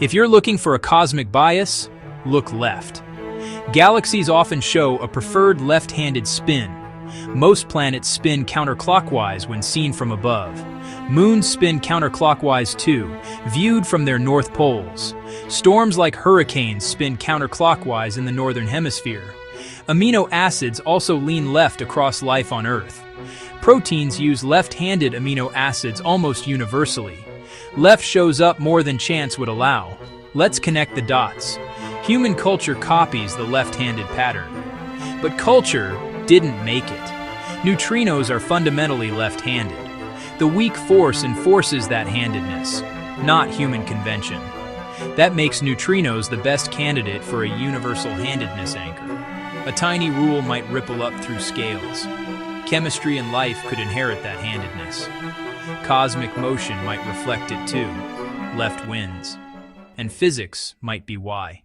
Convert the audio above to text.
If you're looking for a cosmic bias, look left. Galaxies often show a preferred left-handed spin. Most planets spin counterclockwise when seen from above. Moons spin counterclockwise too, viewed from their north poles. Storms like hurricanes spin counterclockwise in the northern hemisphere. Amino acids also lean left across life on Earth. Proteins use left-handed amino acids almost universally. Left shows up more than chance would allow. Let's connect the dots. Human culture copies the left-handed pattern. But culture didn't make it. Neutrinos are fundamentally left-handed. The weak force enforces that handedness, not human convention. That makes neutrinos the best candidate for a universal handedness anchor. A tiny rule might ripple up through scales. Chemistry and life could inherit that handedness. Cosmic motion might reflect it too. Left wins. And physics might be why.